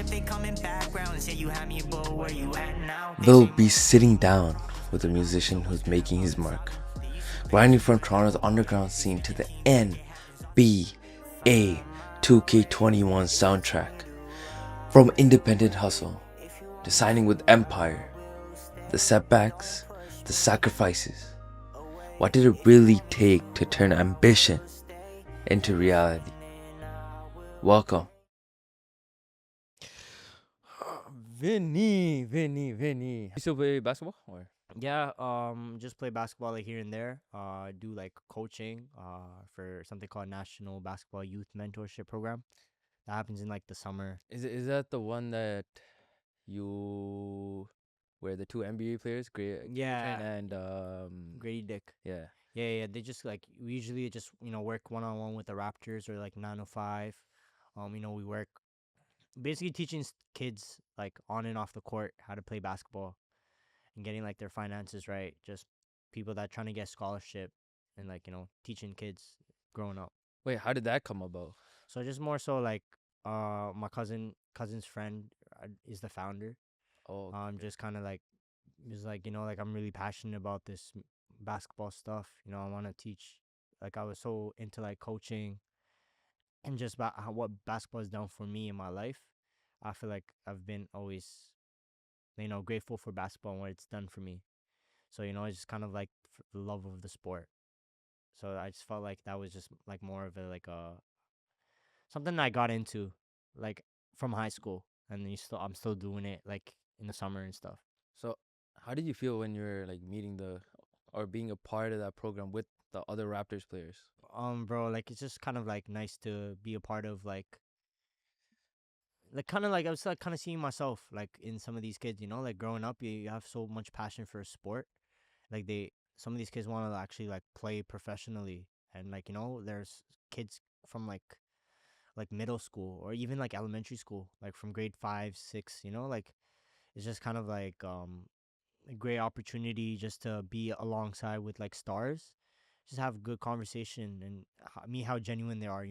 they come in background and say you had me, but where you at now? We'll be sitting down with a musician who's making his mark, grinding from Toronto's underground scene to the NBA 2K21 soundtrack. From independent hustle to signing with Empire, the setbacks, the sacrifices. What did it really take to turn ambition into reality? Welcome. Vinny. You still play basketball? Or? Yeah, just play basketball like here and there. Do like coaching for something called National Basketball Youth Mentorship Program. That happens in like the summer. Is that the one that you where the two NBA players, Yeah, and Grady Dick. yeah. Yeah. They just like we usually just work one on one with the Raptors or like 905. We work basically teaching kids like on and off the court how to play basketball and getting like their finances right. Just people that trying to get scholarship and like teaching kids growing up. Wait, how did that come about? So just more so like my cousin's friend is the founder. Oh, Just kind of like is like like I'm really passionate about this basketball stuff. I want to teach. Like I was so into like coaching and just about what basketball has done for me in my life. I feel like I've been always grateful for basketball and what it's done for me. So it's just kind of like the love of the sport. So I just felt like that was just like more of a like a something I got into like from high school, and then I'm still doing it like in the summer and stuff. so how did you feel when you were like meeting the or being a part of that program with the other Raptors players? Bro, like it's just kind of like nice to be a part of like kind of like I was like kind of seeing myself like in some of these kids. Like growing up, you have so much passion for a sport. Like some of these kids want to actually like play professionally, and like there's kids from like middle school or even like elementary school, like from grade 5, 6. Like it's just kind of like a great opportunity just to be alongside with like stars, just have good conversation and me how genuine they are.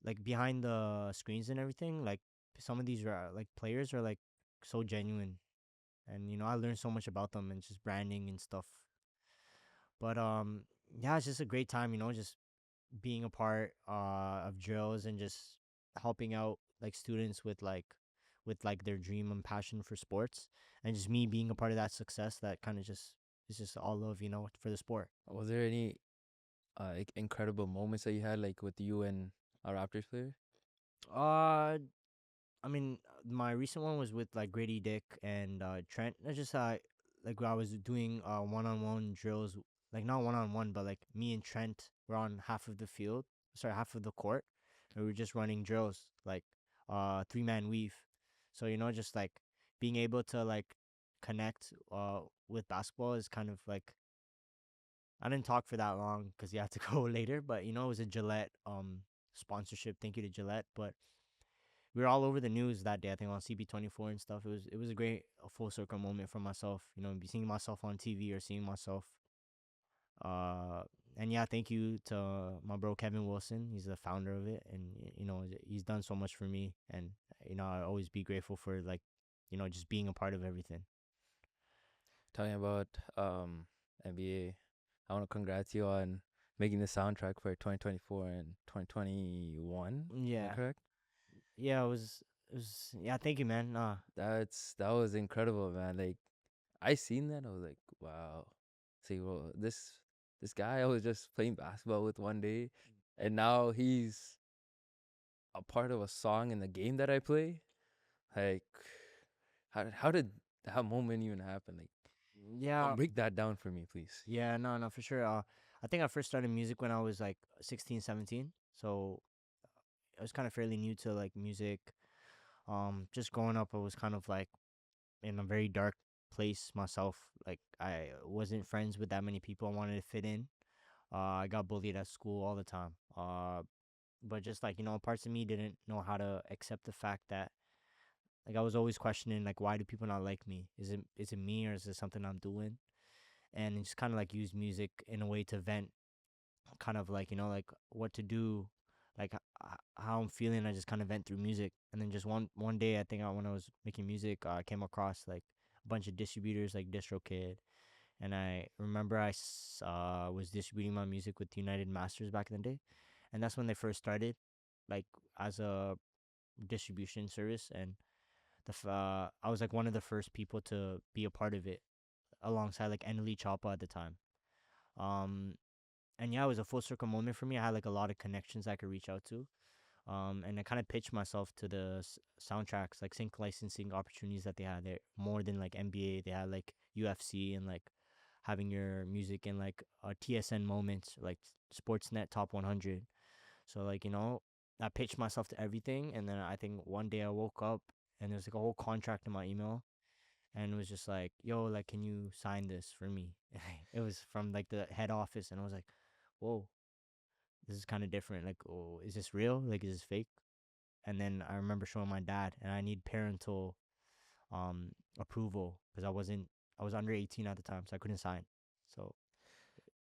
Like behind the screens and everything. Like some of these like players are like so genuine, and I learned so much about them and just branding and stuff. But yeah, it's just a great time. Just being a part of drills and just helping out like students with like their dream and passion for sports, and just me being a part of that success, that kind of just is just all love for the sport. Was there any like incredible moments that you had like with you and a Raptors player? uh I mean, my recent one was with like Grady Dick and Trent. It's just like I was doing one-on-one drills, like not one-on-one, but like me and Trent were on half of the field, sorry, half of the court, and we were just running drills like three-man weave. So just like being able to like connect with basketball is kind of like I didn't talk for that long because you had to go later, but it was a Gillette sponsorship. Thank you to Gillette, but we were all over the news that day. I think on CB24 and stuff. It was a great full circle moment for myself. Be seeing myself on TV or seeing myself. Uh, and yeah, thank you to my bro Kevin Wilson. He's the founder of it, and he's done so much for me. And I always be grateful for like just being a part of everything. Talking about NBA, I want to congrats you on making the soundtrack for 2024 and 2021. Am I Yeah, correct? yeah, it was yeah. Thank you, man. That was incredible, man. Like I seen that, I was like, wow. See, well, this guy I was just playing basketball with one day, and now he's a part of a song in the game that I play. Like, how did that moment even happen? Like, Yeah, break that down for me, please. yeah, no, for sure. I think I first started music when I was like 16, 17. So I was kind of fairly new to like music. Just growing up, I was kind of like in a very dark place myself. Like I wasn't friends with that many people. I wanted to fit in. I got bullied at school all the time. But just like parts of me didn't know how to accept the fact that like I was always questioning like why do people not like me? Is it me or is it something I'm doing? And just kind of like use music in a way to vent, kind of like like what to do, like how I'm feeling. I just kind of vent through music. And then just one day, I think when I was making music, I came across like a bunch of distributors like DistroKid, and I remember was distributing my music with United Masters back in the day, and that's when they first started, like as a distribution service. And I was like one of the first people to be a part of it, alongside like Eneli Choppa at the time. Um, and yeah, it was a full circle moment for me. I had like a lot of connections I could reach out to. And I kind of pitched myself to the soundtracks, like sync licensing opportunities that they had there, more than like NBA. They had like UFC and like having your music in like TSN moments, like Sportsnet Top 100. So like I pitched myself to everything, and then I think one day I woke up and there's like a whole contract in my email, and it was just like, yo, like, can you sign this for me? It was from like the head office, and I was like, whoa, this is kind of different. Like, oh, is this real? Like, is this fake? And then I remember showing my dad, and I need parental approval because I was under 18 at the time, so I couldn't sign. So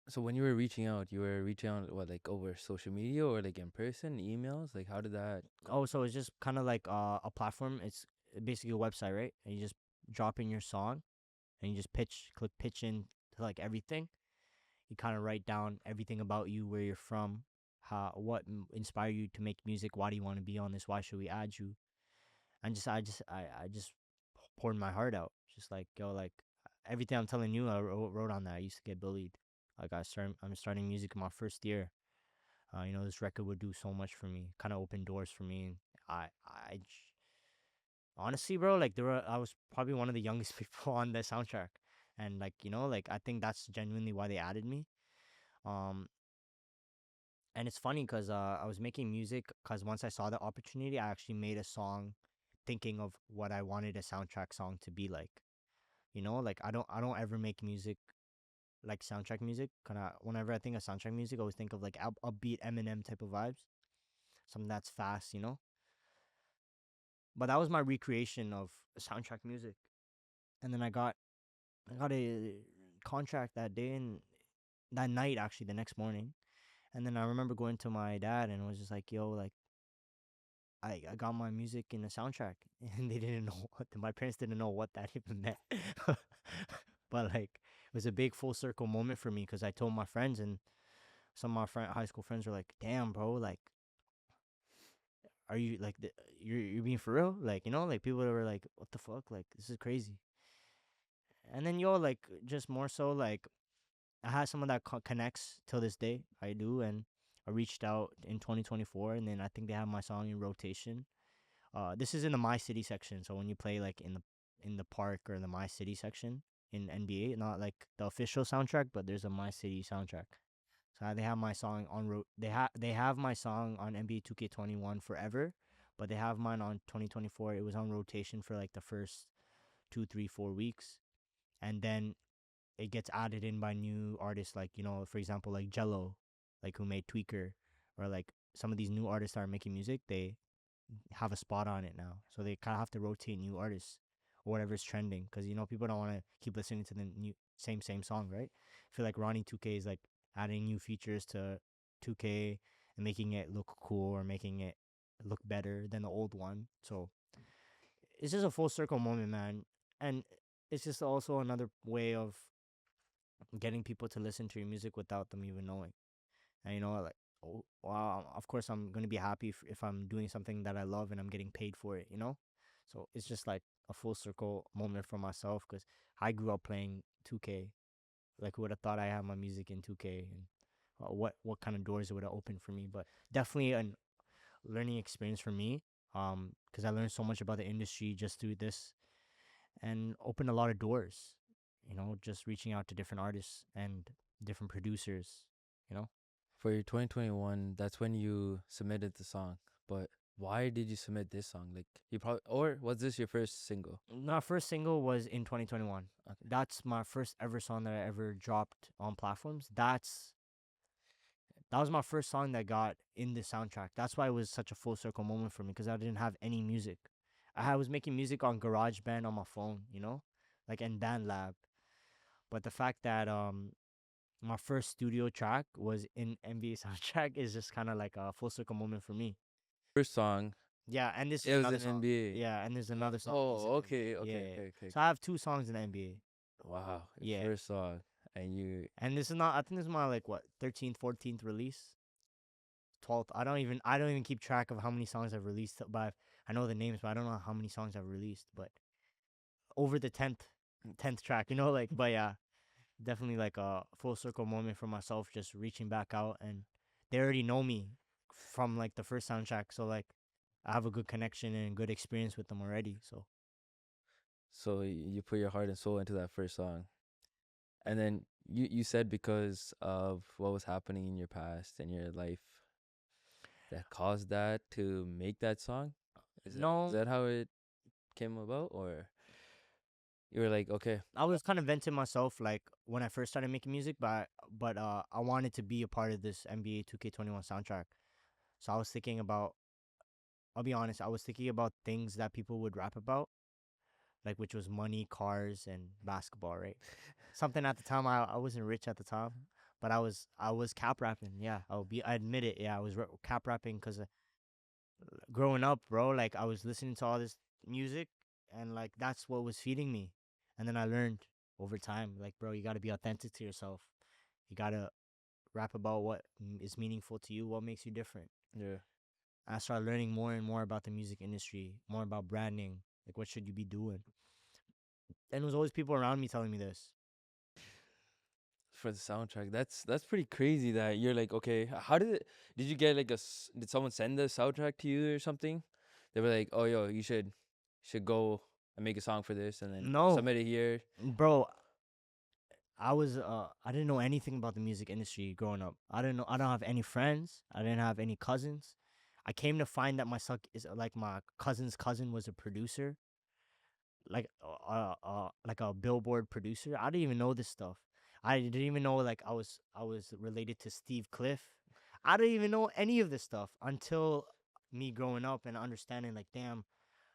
So when you were reaching out what, like over social media or like in person, emails? Like how did that go? so it's just kind of like a platform. It's basically a website, right? And you just drop in your song, and you just click pitch in to like everything. You kind of write down everything about you, where you're from, what inspired you to make music, why do you want to be on this, why should we add you, and I just poured my heart out, just like, yo, like everything I'm telling you, I wrote on that. I used to get bullied. Like I'm starting music in my first year. This record would do so much for me, kind of open doors for me. And honestly, bro, like I was probably one of the youngest people on the soundtrack, and like like I think that's genuinely why they added me. Um, and it's funny because I was making music because once I saw the opportunity, I actually made a song, thinking of what I wanted a soundtrack song to be like. Like I don't ever make music like soundtrack music. Kind of whenever I think of soundtrack music, I always think of like upbeat Eminem type of vibes, something that's fast. But that was my recreation of soundtrack music. And then I got a contract that day, and that night, actually the next morning. And then I remember going to my dad and was just like, yo, like I got my music in the soundtrack. And they didn't know my parents didn't know what that even meant. But like it was a big full circle moment for me because I told my friends, and some of my high school friends were like, damn, bro, like, are you like you're being for real? Like, like people were like, what the fuck? Like, this is crazy. And then like just more so like I had some of that connects till this day. I do. And I reached out in 2024, and then I think they have my song in rotation. This is in the My City section, so when you play like in the park or the My City section in NBA, not like the official soundtrack, but there's a My City soundtrack. So they have my song on they have my song on NBA 2K21 forever, but they have mine on 2024. It was on rotation for like the first 2, 3, 4 weeks, and then it gets added in by new artists, like for example, like Jello, like who made Tweaker, or like some of these new artists that are making music. They have a spot on it now, so they kind of have to rotate new artists or whatever's trending, because people don't want to keep listening to the new same song, right? I feel like Ronnie 2K is like adding new features to 2K and making it look cool or making it look better than the old one. So it's just a full circle moment, man. And it's just also another way of getting people to listen to your music without them even knowing. And like, oh wow, of course I'm gonna be happy if I'm doing something that I love and I'm getting paid for it. So it's just like a full circle moment for myself, because I grew up playing 2K. Like, who would have thought I had my music in 2K, and what kind of doors it would have opened for me. But definitely a learning experience for me, because I learned so much about the industry just through this, and opened a lot of doors, just reaching out to different artists and different producers, you know. For your 2021, that's when you submitted the song. But why did you submit this song? Like you probably, or was this your first single? My first single was in 2021. Okay. That's my first ever song that I ever dropped on platforms. That was my first song that got in the soundtrack. That's why it was such a full circle moment for me, because I didn't have any music. I was making music on GarageBand on my phone, like in BandLab. But the fact that my first studio track was in NBA soundtrack is just kind of like a full circle moment for me. First song, Yeah, and this it is was another in song. NBA. Yeah, and there's another song. He's in Oh, the okay, NBA. Yeah, okay, yeah, yeah. okay, okay. So I have two songs in the NBA. Wow, your Yeah, first song, and you. and this is not. I think this is my like what 13th, 14th release, 12th. I don't even keep track of how many songs I've released, but I know the names, but I don't know how many songs I've released. But over the 10th track, like. But yeah, definitely like a full circle moment for myself, just reaching back out, and they already know me from like the first soundtrack, so like I have a good connection and good experience with them already. So So you put your heart and soul into that first song, and then you said because of what was happening in your past and your life that caused that to make that song. Is no, that how it came about, or you were like, okay, I was kind of venting myself like when I first started making music, but I wanted to be a part of this NBA 2K21 soundtrack. So I was thinking about, I'll be honest, I was thinking about things that people would rap about, like which was money, cars, and basketball, right? Something at the time I wasn't rich at the time, but I was cap rapping. Yeah, I admit it. Yeah, I was cap rapping because growing up, bro, like I was listening to all this music, and like that's what was feeding me. And then I learned over time, like, bro, you got to be authentic to yourself. You got to rap about what is meaningful to you, what makes you different. yeah. I started learning more and more about the music industry, more about branding, like what should you be doing. And there was always people around me telling me this. For the soundtrack, that's pretty crazy that you're like, okay, how did you get like did someone send the soundtrack to you or something? They were like, oh, yo, you should go and make a song for this and then No, submit it here. bro, I didn't know anything about the music industry growing up. I don't have any friends. I didn't have any cousins. I came to find that my son is like my cousin's cousin was a producer, like a Billboard producer. I didn't even know this stuff. I didn't even know like I was related to Steve Cliff. I didn't even know any of this stuff until me growing up and understanding like damn,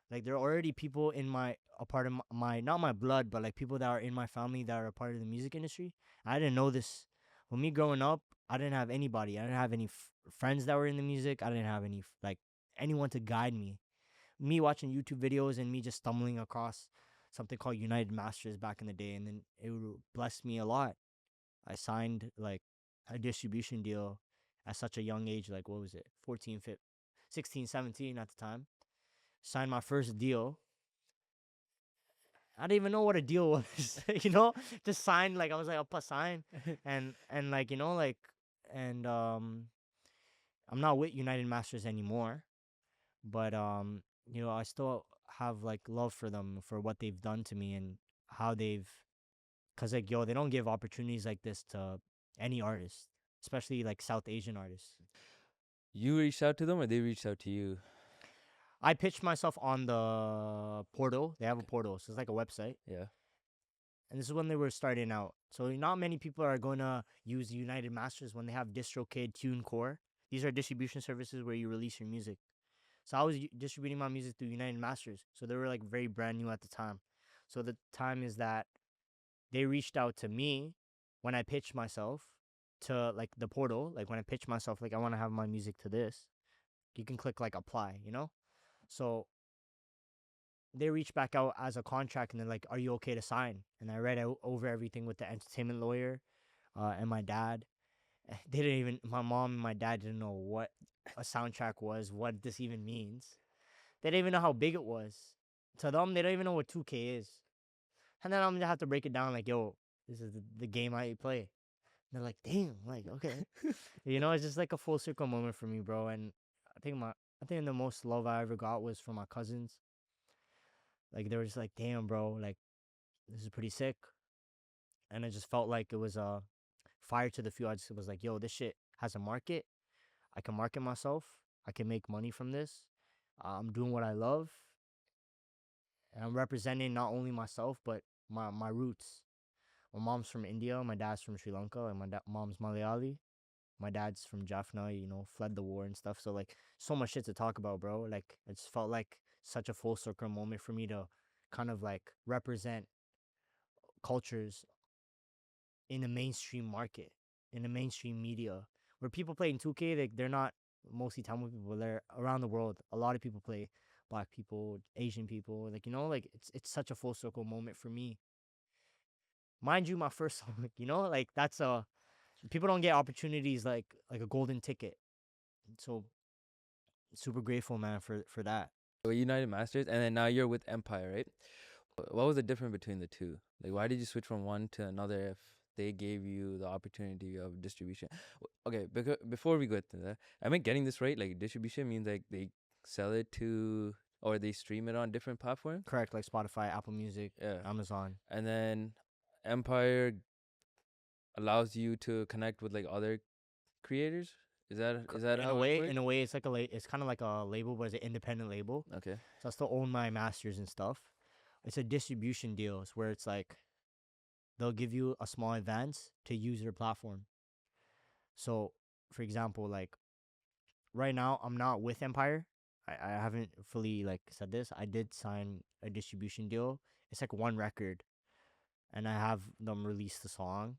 like there are already people in a part of my not my blood, but like people that are in my family that are a part of the music industry. I didn't know this. When me growing up, I didn't have anybody. I didn't have any friends that were in the music. I didn't have any like anyone to guide me. Me watching YouTube videos and me just stumbling across something called United Masters back in the day, and then it blessed me a lot. I signed like a distribution deal at such a young age, like what was it, 14, 15, 16, 17 at the time. Signed my first deal. I didn't even know what a deal was, just signed, like I was like, I'll sign. And like, like, and I'm not with United Masters anymore, but I still have like love for them for what they've done to me and how cause like, yo, they don't give opportunities like this to any artist, especially like South Asian artists. You reached out to them or they reached out to you? I pitched myself on the portal. They have a portal, so it's like a website. Yeah. And this is when they were starting out. So not many people are going to use United Masters when they have DistroKid, TuneCore. These are distribution services where you release your music. So I was distributing my music through United Masters. So they were like very brand new at the time. So the time is that they reached out to me when I pitched myself to like the portal. Like when I pitched myself, like I want to have my music to this. You can click like apply. So they reached back out as a contract and they're like, "Are you okay to sign?" And I read over everything with the entertainment lawyer, and my dad. They didn't even. My mom and my dad didn't know what a soundtrack was, what this even means. They didn't even know how big it was. To them, they don't even know what 2K is. And then I'm gonna have to break it down like, "Yo, this is the game I play." And they're like, "Damn, like okay." It's just like a full circle moment for me, bro. And I think the most love I ever got was from my cousins. Like they were just like, "Damn, bro, like this is pretty sick." And I just felt like it was fire to the fuel. I just was like, yo, this shit has a market. I can market myself. I can make money from this. I'm doing what I love. And I'm representing not only myself, but my roots. My mom's from India. My dad's from Sri Lanka. And my mom's Malayali. My dad's from Jaffna, fled the war and stuff. So, like, so much shit to talk about, bro. Like, it just felt like such a full circle moment for me to kind of, like, represent cultures in a mainstream market, in a mainstream media, where people play in 2K. Like they're not mostly Tamil people. They're around the world. A lot of people play. Black people, Asian people. Like like it's such a full circle moment for me. Mind you, my first song. Like that's a people don't get opportunities like a golden ticket. So super grateful, man, for that. United Masters, and then now you're with Empire, right? What was the difference between the two? Like, why did you switch from one to another if they gave you the opportunity of distribution? Okay, because before we go to that, am I getting this right? Like, distribution means like they sell it to or they stream it on different platforms? Correct, like Spotify, Apple Music, Yeah. Amazon. And then Empire allows you to connect with like other creators. Is that how it works? In a way, it's like it's kind of like a label, but it's an independent label. Okay. So I still own my masters and stuff. It's a distribution deal. It's where it's like they'll give you a small advance to use their platform. So, for example, like right now, I'm not with Empire. I haven't fully like said this. I did sign a distribution deal. It's like one record, and I have them release the song,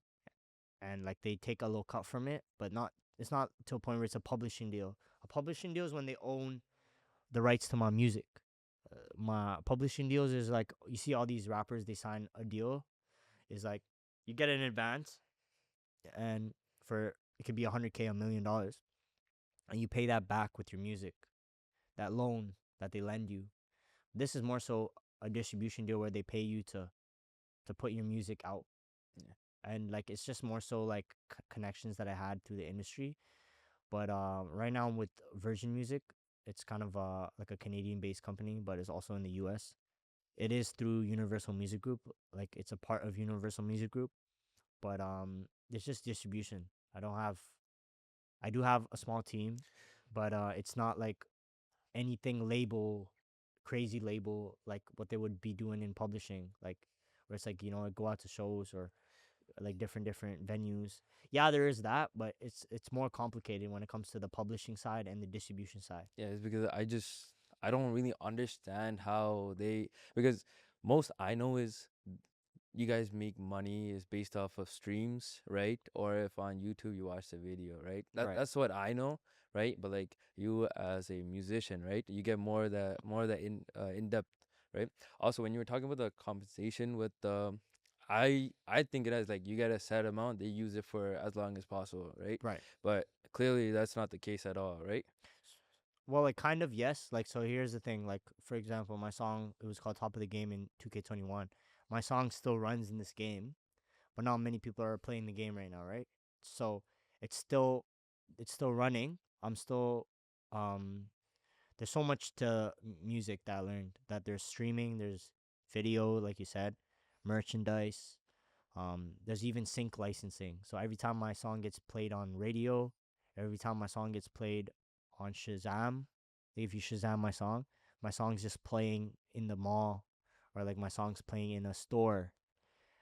and like they take a little cut from it, but not. It's not to a point where it's a publishing deal. A publishing deal is when they own the rights to my music. My publishing deals is like you see all these rappers, they sign a deal, is like you get an advance, and for it could be 100K, $1 million, and you pay that back with your music, that loan that they lend you. This is more so a distribution deal where they pay you to put your music out. Yeah. And like it's just more so like connections that I had through the industry. But right now I'm with Virgin Music. It's kind of like a Canadian based company, but it's also in the US. It is through Universal Music Group. Like it's a part of Universal Music Group, but it's just distribution. I do have a small team, but it's not like anything label, crazy label like what they would be doing in publishing, like where it's like go out to shows or like different venues. Yeah, there is that, but it's more complicated when it comes to the publishing side and the distribution side. Yeah, it's because I don't really understand how they, because most I know is you guys make money is based off of streams, right? Or if on YouTube you watch the video, right? Right. That's what I know, right? But like you as a musician, right? You get more that in depth, right? Also, when you were talking about the compensation with the, I think it has like you get a set amount, they use it for as long as possible, right? Right. But clearly that's not the case at all, right? Well, like kind of yes. Like so here's the thing. Like for example, my song, it was called Top of the Game in 2K21. My song still runs in this game, but not many people are playing the game right now, right? So it's still it's still running. I'm still um there's so much to music that I learned, that there's streaming, there's video, like you said, merchandise. There's even sync licensing. So every time my song gets played on radio, every time my song gets played on Shazam, like if you Shazam my song's just playing in the mall, or like my song's playing in a store.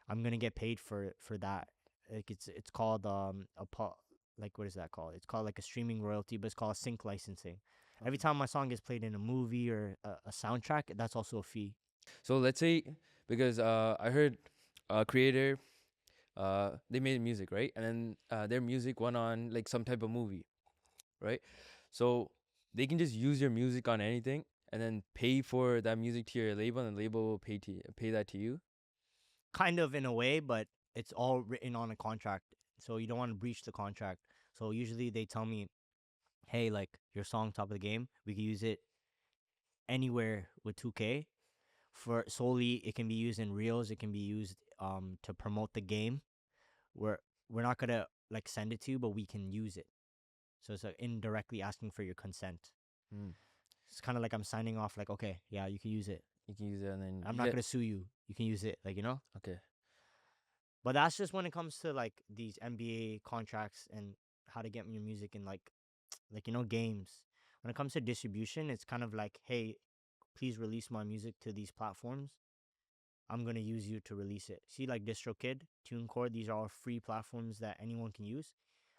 I'm gonna get paid for that. Like it's called like what is that called? It's called like a streaming royalty, but it's called sync licensing. Every time my song gets played in a movie or a soundtrack, that's also a fee. So let's say, because I heard a creator, they made music, right? And then their music went on like some type of movie, right? So they can just use your music on anything and then pay for that music to your label, and the label will pay that to you. Kind of in a way, but it's all written on a contract. So you don't want to breach the contract. So usually they tell me, hey, like your song Top of the Game, we can use it anywhere with 2K. For solely, it can be used in reels, it can be used to promote the game. We're not gonna like send it to you, but we can use it. So it's like indirectly asking for your consent. Mm. It's kind of like I'm signing off, like, okay, yeah, you can use it. You can use it, and then I'm you not get gonna sue you. You can use it, like okay. But that's just when it comes to like these NBA contracts and how to get your music in like games. When it comes to distribution, it's kind of like, hey, please release my music to these platforms. I'm gonna use you to release it. See, like DistroKid, TuneCore, these are all free platforms that anyone can use.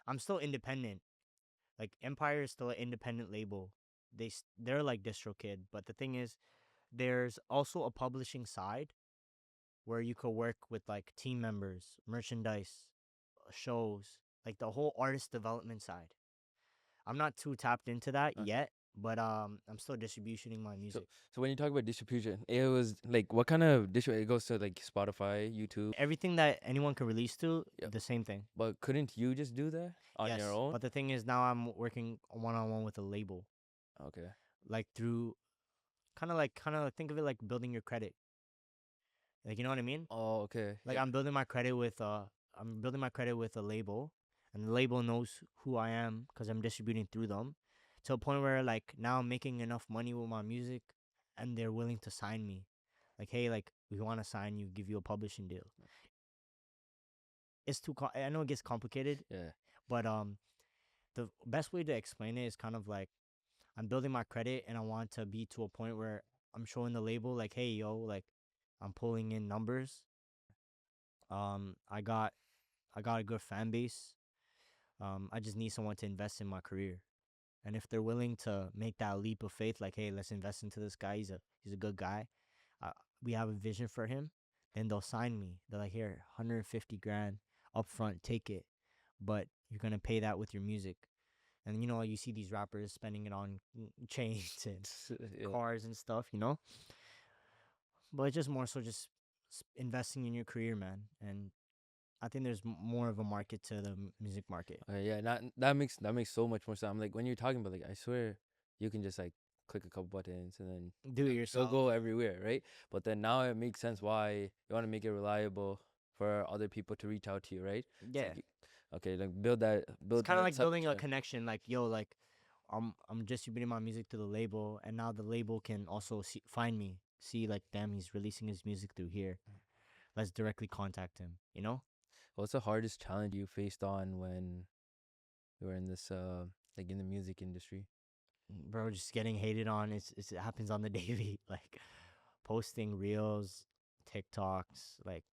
I'm still independent. Like Empire is still an independent label. They're like DistroKid, but the thing is, there's also a publishing side where you could work with like team members, merchandise. shows, like the whole artist development side. I'm not too tapped into that Uh, yet, but I'm still distributioning my so music. so when you talk about distribution, it was like what kind of distribution? It goes to like Spotify, YouTube. Everything that anyone can release to, Yep. the same thing. But couldn't you just do that on your Yes, own? but the thing is now I'm working one on one with a label, Okay. like through kind of think of it like building your credit. Like you know what I mean? Oh, okay. Like Yeah. I'm building my credit with a label, and the label knows who I am because I'm distributing through them, to a point where like now I'm making enough money with my music, and they're willing to sign me. Like hey, like we want to sign you, give you a publishing deal. I know it gets complicated, Yeah. but the best way to explain it is kind of like I'm building my credit, and I want to be to a point where I'm showing the label like, hey, yo, like I'm pulling in numbers. Um, I got I got a good fan base. I just need someone to invest in my career, and if they're willing to make that leap of faith, like, hey, let's invest into this guy. He's a good guy. Uh, we have a vision for him. Then they'll sign me. They're like, here, 150 grand upfront, take it, but you're gonna pay that with your music. And you see these rappers spending it on chains and Yeah. cars and stuff, but it's just more so just investing in your career, man. And I think there's more of a market to the music market. Yeah, that makes so much more sense. I'm like when you're talking about like I swear you can just like click a couple buttons and then Do it it'll yourself. go everywhere, right? But then now it makes sense why you want to make it reliable for other people to reach out to you, right? It's Yeah, like okay, like build that it's build kind of that like building a yeah. connection. Like, yo, like I'm distributing my music to the label, and now the label can also find me, see like, damn, he's releasing his music through here. Let's directly contact him. What's the hardest challenge you faced on when you were in this like in the music industry? Bro, just getting hated on. It happens on the daily. Like posting reels, TikToks, like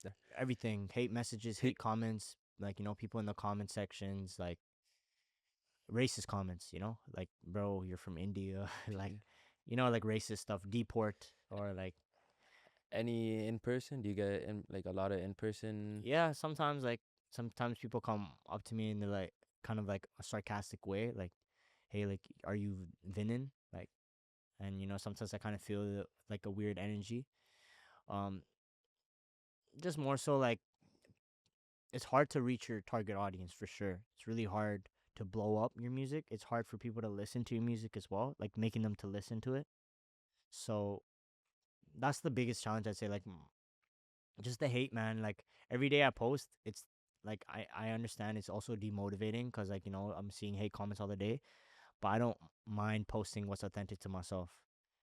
Yeah. everything. Hate messages, See, hate comments. Like people in the comment sections, like racist comments. Like, bro, you're from India. Like, p- like racist stuff. Deport or like, any in person? Do you get in like a lot of in person? yeah. Sometimes people come up to me in the like kind of like a sarcastic way, like, hey, like, are you Vinnin? Like, and sometimes I kind of feel like a weird energy. Um, just more so like it's hard to reach your target audience for sure. It's really hard to blow up your music. It's hard for people to listen to your music as well, like making them to listen to it. So that's the biggest challenge, I'd say. Like, just the hate, man. Like every day I post, it's like I understand it's also demotivating because like I'm seeing hate comments all the day, but I don't mind posting what's authentic to myself.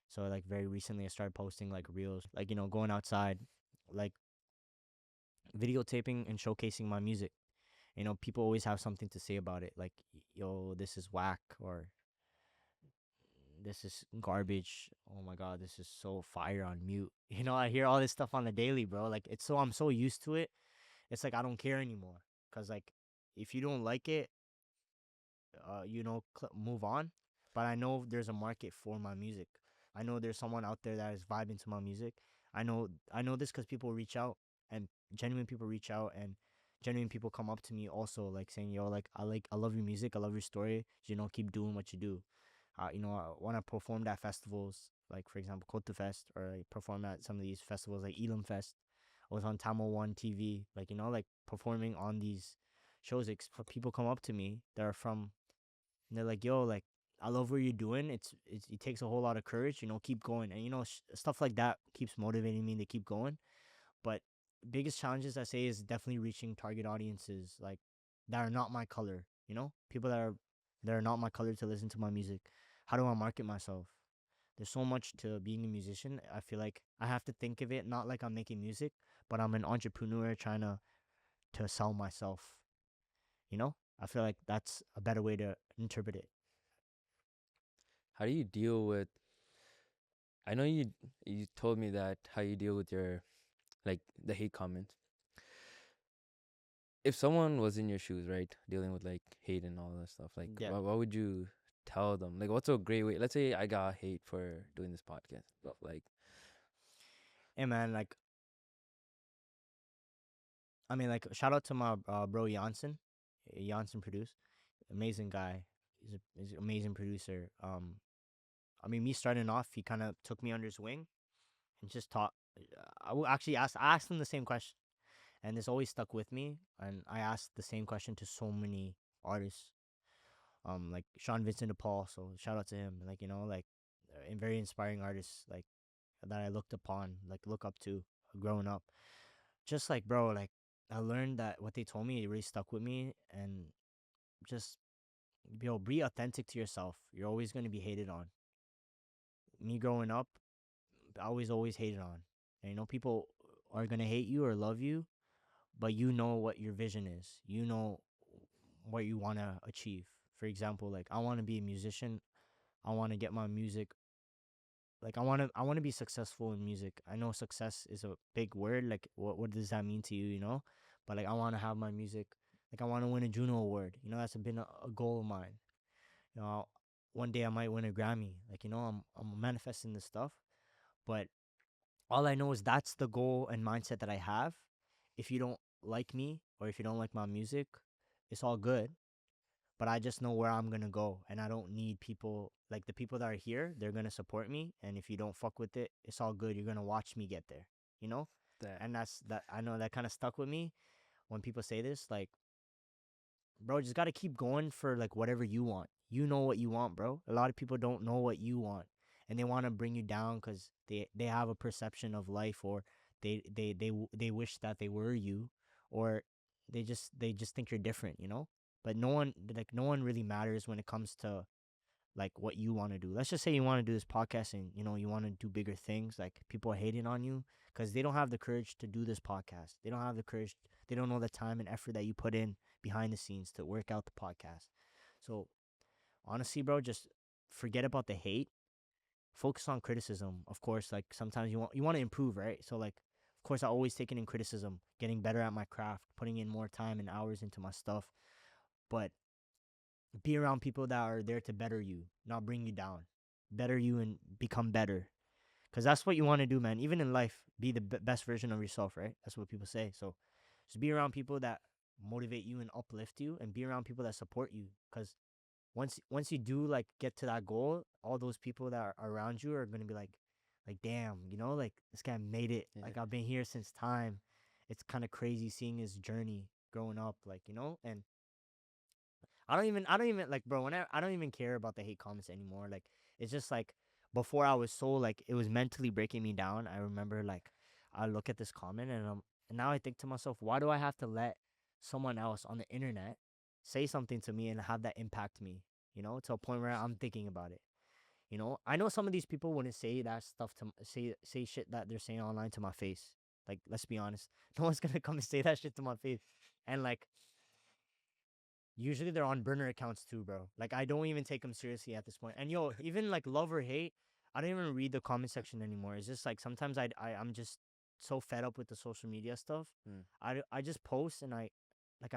So like very recently I started posting like reels, like going outside, like videotaping and showcasing my music. People always have something to say about it, like, yo, this is whack, or this is garbage. Oh my god, this is so fire on mute. I hear all this stuff on the daily, bro. Like I'm so used to it. It's like I don't care anymore. Cause like if you don't like it, move on. But I know there's a market for my music. I know there's someone out there that is vibing to my music. I know this because people reach out, and genuine people reach out, and genuine people come up to me also, like saying, yo, like I love your music, I love your story. Keep doing what you do. When I performed at festivals, like for example Kotu Fest, or I performed at some of these festivals like Elam Fest. I was on Tamil One TV, like like performing on these shows. People come up to me that are from, and they're like, yo, like, I love what you're doing. It takes a whole lot of courage, keep going. And, stuff like that keeps motivating me to keep going. But biggest challenges I say is definitely reaching target audiences, like, that are not my color, people that are not my color to listen to my music. How do I market myself? There's so much to being a musician. I feel like I have to think of it not like I'm making music, but I'm an entrepreneur trying to sell myself. I feel like that's a better way to interpret it. How do you deal with I know you told me that how you deal with your like the hate comments. If someone was in your shoes, right, dealing with like hate and all that stuff, like Yeah. what would you tell them? Like what's a great way? Let's say I got hate for doing this podcast. Stuff like Hey man, like, I mean, like, shout out to my bro Janssen. Janssen produce. Amazing guy. He's an amazing producer. I mean, me starting off, he kind of took me under his wing and just taught. I will actually I asked him the same question, and this always stuck with me. And I asked the same question to so many artists, like Sean Vincent de Paul. So shout out to him. Like, you know, like, very inspiring artists, like, that I looked upon, like, look up to, growing up. Just like, bro, like, I learned that what they told me, it really stuck with me. And just, be authentic to yourself. You're always gonna be hated on. Me growing up, I was always hated on. And, you know, people are gonna hate you or love you, but you know what your vision is. You know what you want to achieve. For example, like, I want to be a musician. I want to get my music. Like, I want to be successful in music. I know success is a big word. Like, what does that mean to you? You know, but, like, I want to have my music. Like, I want to win a Juno Award. You know, that's been a goal of mine. You know, one day I might win a Grammy. Like, you know, I'm manifesting this stuff. But all I know is that's the goal and mindset that I have. If you don't like me or if you don't like my music, it's all good. But I just know where I'm gonna go, and I don't need people. Like, the people that are here, they're gonna support me. And if you don't fuck with it, it's all good. You're gonna watch me get there, you know. That And that's that. I know that kind of stuck with me when people say this. Like, bro, just gotta keep going for, like, whatever you want. You know what you want, bro. A lot of people don't know what you want, and they want to bring you down because they have a perception of life, or they wish that they were you, or they just think you're different, you know. But no one really matters when it comes to, like, what you want to do. Let's just say you want to do this podcast, and, you know, you want to do bigger things. Like, people are hating on you because they don't have the courage to do this podcast. They don't have the courage. They don't know the time and effort that you put in behind the scenes to work out the podcast. So, honestly, bro, just forget about the hate. Focus on criticism. Of course, like, sometimes you want to improve, right? So, like, of course, I always take it in criticism, getting better at my craft, putting in more time and hours into my stuff. But be around people that are there to better you, not bring you down. Better you and become better. Because that's what you want to do, man. Even in life, be the best version of yourself, right? That's what people say. So just be around people that motivate you and uplift you, and be around people that support you. Because once you do, like, get to that goal, all those people that are around you are going to be like, damn, you know, like, this guy made it. yeah, Like, I've been here since time. It's kind of crazy seeing his journey growing up, like, you know. And I don't even like, bro, when I don't even care about the hate comments anymore. Like, it's just like, before I was so, like, it was mentally breaking me down. I remember, like, I look at this comment, and now I think to myself, why do I have to let someone else on the internet say something to me and have that impact me, you know, to a point where I'm thinking about it. You know, I know some of these people wouldn't say that stuff to say shit that they're saying online to my face. Like, let's be honest, no one's gonna come and say that shit to my face. And, like, usually they're on burner accounts too, bro. Like, I don't even take them seriously at this point. And, yo, even, like, love or hate, I don't even read the comment section anymore. It's just like, sometimes I'm just so fed up with the social media stuff. mm, I just post, and I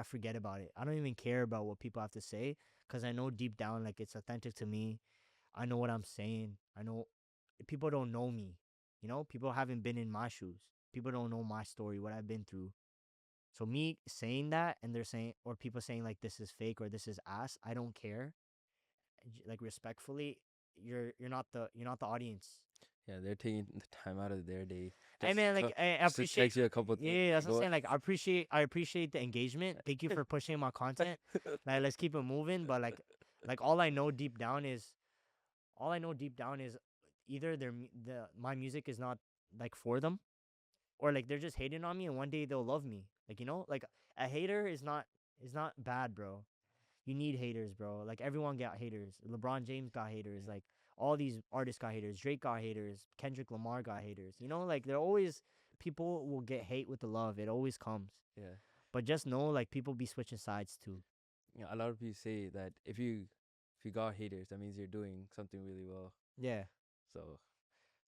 forget about it. I don't even care about what people have to say, because I know deep down, like, it's authentic to me. I know what I'm saying. I know people don't know me. You know, people haven't been in my shoes. People don't know my story, what I've been through. So me saying that, and they're saying, or people saying, like, this is fake or this is ass, I don't care. Like, respectfully, you're not the audience. yeah, they're taking the time out of their day Hey, just man, like, I just to appreciate. text you a couple things. Yeah, that's what I'm Go saying. Like, I appreciate the engagement. Thank you for pushing my content. Like, let's keep it moving. But, like, all I know deep down is either my music is not, like, for them, or, like, they're just hating on me, and one day they'll love me. Like, you know, like, a hater is not bad, bro. You need haters, bro. Like, everyone got haters. LeBron James got haters. Like, all these artists got haters. Drake got haters. Kendrick Lamar got haters. You know, like, they're always people will get hate with the love. It always comes. yeah, But just know, like, people be switching sides too. yeah. A lot of people say that if you got haters, that means you're doing something really well. Yeah. So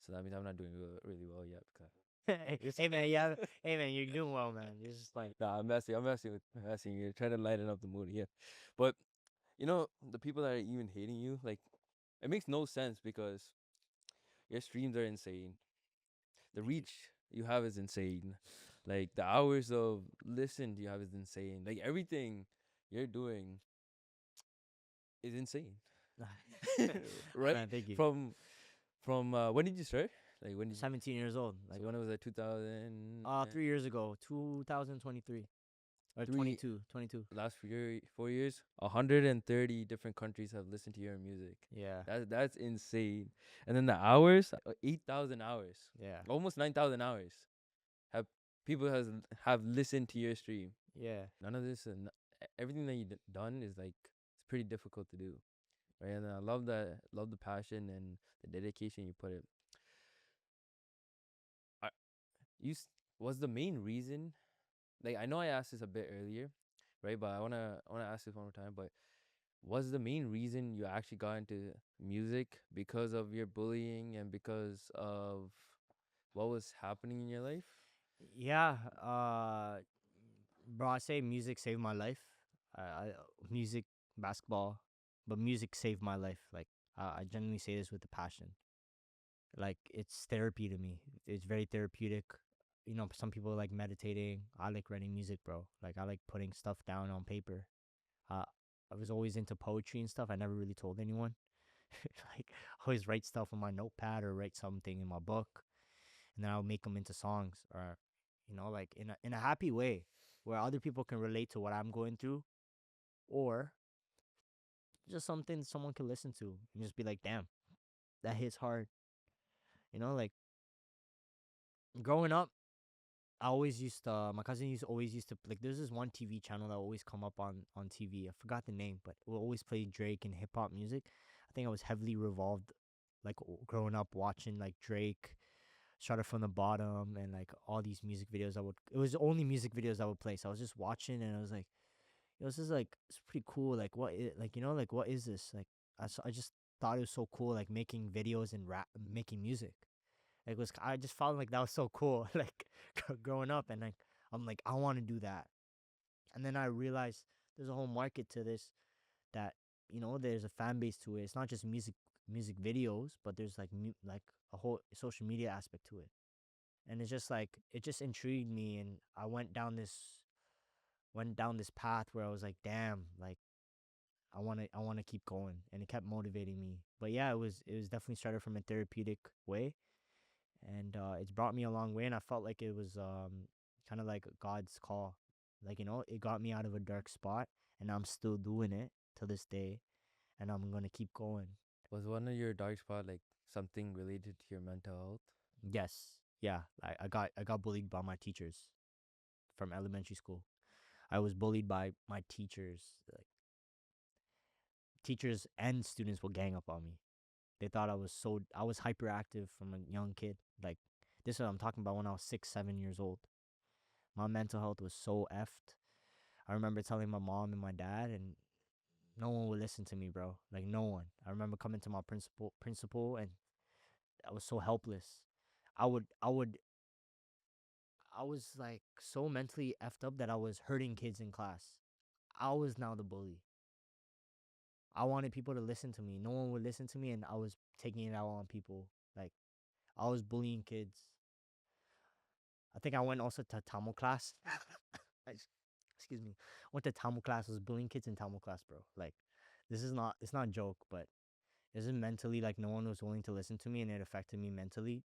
so that means I'm not doing really well yet. Because Hey, man, yeah. Hey, man, you're doing well, man. It's just like, nah, I'm messing. You're trying to lighten up the mood here, but the people that are even hating you, like, it makes no sense because your streams are insane. The reach you have is insane. Like the hours of listen you have is insane. Like everything you're doing is insane. Right? Man, thank you. From when did you start? Like when did you, 17 years old. Like so when it was like 2000 3 years ago, 2023 or three 22. last 4 years, 130 different countries have listened to your music. Yeah. That's insane. And then the hours, 8,000 hours, Yeah. almost 9,000 hours have people have listened to your stream. Yeah. None of this and everything that you done is like it's pretty difficult to do, right? And I love love the passion and the dedication you put it. I, was the main reason, like I know I asked this a bit earlier, right? But I wanna ask this one more time. But was the main reason you actually got into music because of your bullying and because of what was happening in your life? Yeah. Bro, I say music saved my life. Music, basketball, but music saved my life. Like, I genuinely say this with a passion. Like, it's therapy to me. It's very therapeutic. You know, some people like meditating. I like writing music, bro. Like, I like putting stuff down on paper. Uh, I was always into poetry and stuff. I never really told anyone. Like, I always write stuff on my notepad or write something in my book, and then I'll make them into songs or, like in a happy way where other people can relate to what I'm going through, or just something someone can listen to and just be like, damn, that hits hard. Like growing up, I always used to, my cousin always used to, like, there's this one TV channel that always come up on TV. I forgot the name, but it will always play Drake and hip hop music. I think I was heavily revolved, like, growing up watching, like, Drake, Started from the Bottom, and, like, all these music videos it was only music videos I would play. So I was just watching, and I was like, this is, like, it's pretty cool. Like, like, what is this? Like, I just thought it was so cool, like, making videos and making music. Like, I just felt like that was so cool, like, growing up, and, like, I'm like, I want to do that. And then I realized there's a whole market to this, that, there's a fan base to it. It's not just music videos, but there's, like, like a whole social media aspect to it. And it's just like, it just intrigued me, and I went down this path where I was like, damn, like, I want to keep going, and it kept motivating me. But yeah, it was definitely started from a therapeutic way, and it's brought me a long way, and I felt like it was kind of like God's call. Like, it got me out of a dark spot, and I'm still doing it to this day, and I'm gonna keep going. Was one of your dark spot like something related to your mental health? Yes, yeah. I got bullied by my teachers from elementary school. I was bullied by my teachers. Like, teachers and students will gang up on me. They thought I was hyperactive from a young kid. Like, this is what I'm talking about when I was 6, 7 years old. My mental health was so effed. I remember telling my mom and my dad, and no one would listen to me, bro. Like, no one. I remember coming to my principal, and I was so helpless. I would, I would, I was like so mentally effed up that I was hurting kids in class. I was now the bully. I wanted people to listen to me. No one would listen to me, and I was taking it out on people. Like, I was bullying kids. I think I went also to Tamil class. Excuse me. Went to Tamil class. Was bullying kids in Tamil class, bro. Like, it's not a joke, but this is mentally, like, no one was willing to listen to me, and it affected me mentally.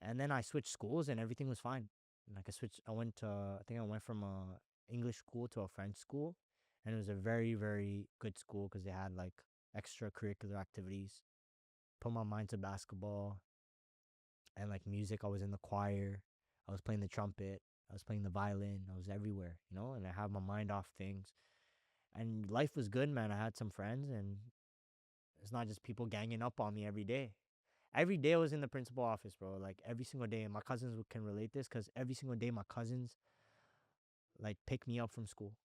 And then I switched schools, and everything was fine. Like, I think I went from a English school to a French school, and it was a very, very good school because they had, like, extracurricular activities. Put my mind to basketball and, like, music. I was in the choir. I was playing the trumpet. I was playing the violin. I was everywhere, and I had my mind off things. And life was good, man. I had some friends, and it's not just people ganging up on me every day. Every day I was in the principal office, bro. Like, every single day. And my cousins can relate this because every single day my cousins, like, pick me up from school.